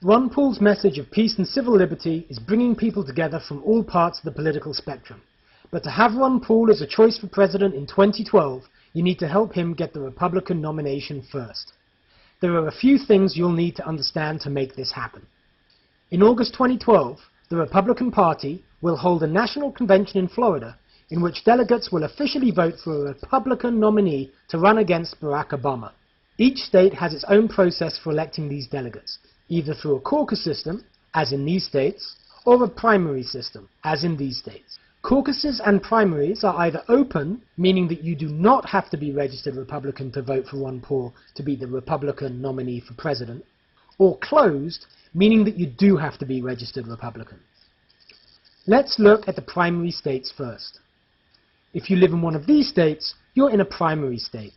Ron Paul's message of peace and civil liberty is bringing people together from all parts of the political spectrum. But to have Ron Paul as a choice for president in 2012, you need to help him get the Republican nomination first. There are a few things you'll need to understand to make this happen. In August 2012, the Republican Party will hold a national convention in Florida in which delegates will officially vote for a Republican nominee to run against Barack Obama. Each state has its own process for electing these delegates, either through a caucus system, as in these states, or a primary system, as in these states. Caucuses and primaries are either open, meaning that you do not have to be registered Republican to vote for Ron Paul to be the Republican nominee for president, or closed, meaning that you do have to be registered Republican. Let's look at the primary states first. If you live in one of these states, you're in a primary state.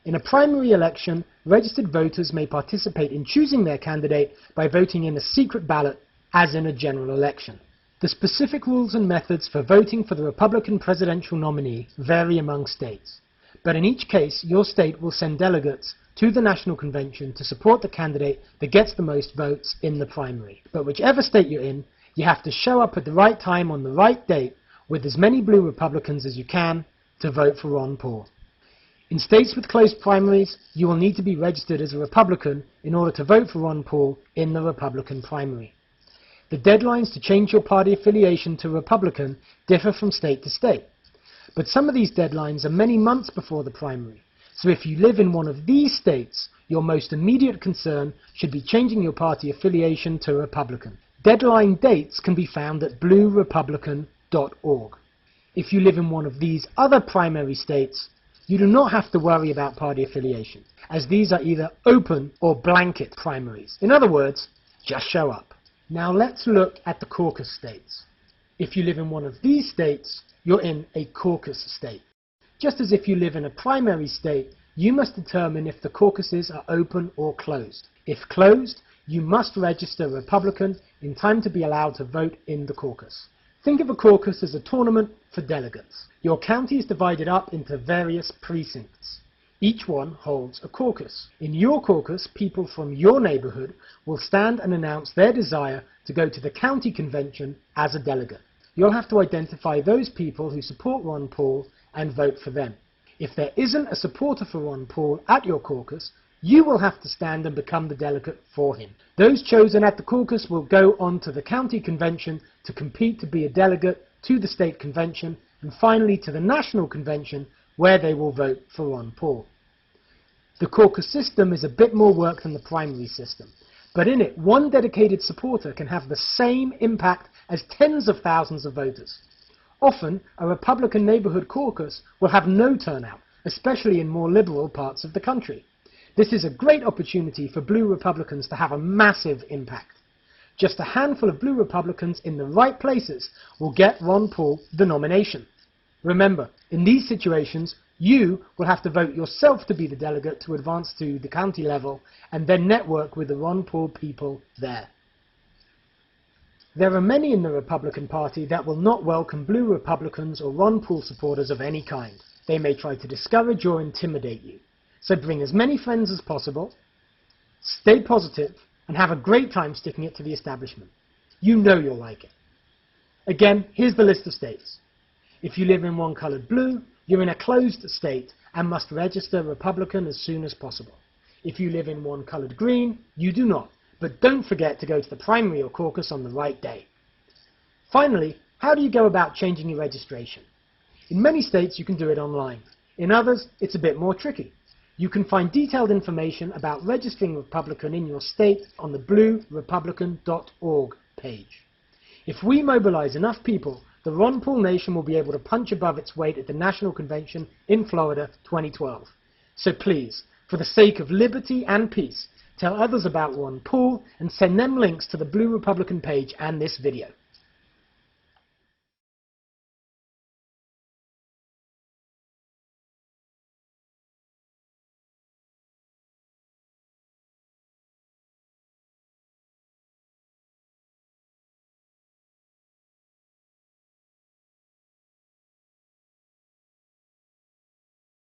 In a primary election, registered voters may participate in choosing their candidate by voting in a secret ballot, as in a general election. The specific rules and methods for voting for the Republican presidential nominee vary among states, but in each case, your state will send delegates to the national convention to support the candidate that gets the most votes in the primary. But whichever state you're in, you have to show up at the right time on the right date with as many blue Republicans as you can to vote for Ron Paul. In states with closed primaries, you will need to be registered as a Republican in order to vote for Ron Paul in the Republican primary. The deadlines to change your party affiliation to Republican differ from state to state, but some of these deadlines are many months before the primary, so if you live in one of these states, your most immediate concern should be changing your party affiliation to Republican. Deadline dates can be found at bluerepublican.org. If you live in one of these other primary states, you do not have to worry about party affiliation, as these are either open or blanket primaries. In other words, just show up. Now let's look at the caucus states. If you live in one of these states, you're in a caucus state. Just as if you live in a primary state, you must determine if the caucuses are open or closed. If closed, you must register Republican in time to be allowed to vote in the caucus. Think of a caucus as a tournament for delegates. Your county is divided up into various precincts. Each one holds a caucus. In your caucus, people from your neighborhood will stand and announce their desire to go to the county convention as a delegate. You'll have to identify those people who support Ron Paul and vote for them. If there isn't a supporter for Ron Paul at your caucus, you will have to stand and become the delegate for him. Those chosen at the caucus will go on to the county convention to compete to be a delegate to the state convention and finally to the national convention where they will vote for Ron Paul. The caucus system is a bit more work than the primary system, but in it, one dedicated supporter can have the same impact as tens of thousands of voters. Often, a Republican neighborhood caucus will have no turnout, especially in more liberal parts of the country. This is a great opportunity for blue Republicans to have a massive impact. Just a handful of blue Republicans in the right places will get Ron Paul the nomination. Remember, in these situations, you will have to vote yourself to be the delegate to advance to the county level and then network with the Ron Paul people there. There are many in the Republican Party that will not welcome blue Republicans or Ron Paul supporters of any kind. They may try to discourage or intimidate you. So bring as many friends as possible, stay positive, and have a great time sticking it to the establishment. You know you'll like it. Again, here's the list of states. If you live in one colored blue, you're in a closed state and must register Republican as soon as possible. If you live in one colored green, you do not, but don't forget to go to the primary or caucus on the right day. Finally, how do you go about changing your registration? In many states you can do it online. In others, it's a bit more tricky. You can find detailed information about registering Republican in your state on the bluerepublican.org page. If we mobilize enough people, the Ron Paul Nation will be able to punch above its weight at the National Convention in Florida 2012. So please, for the sake of liberty and peace, tell others about Ron Paul and send them links to the Blue Republican page and this video.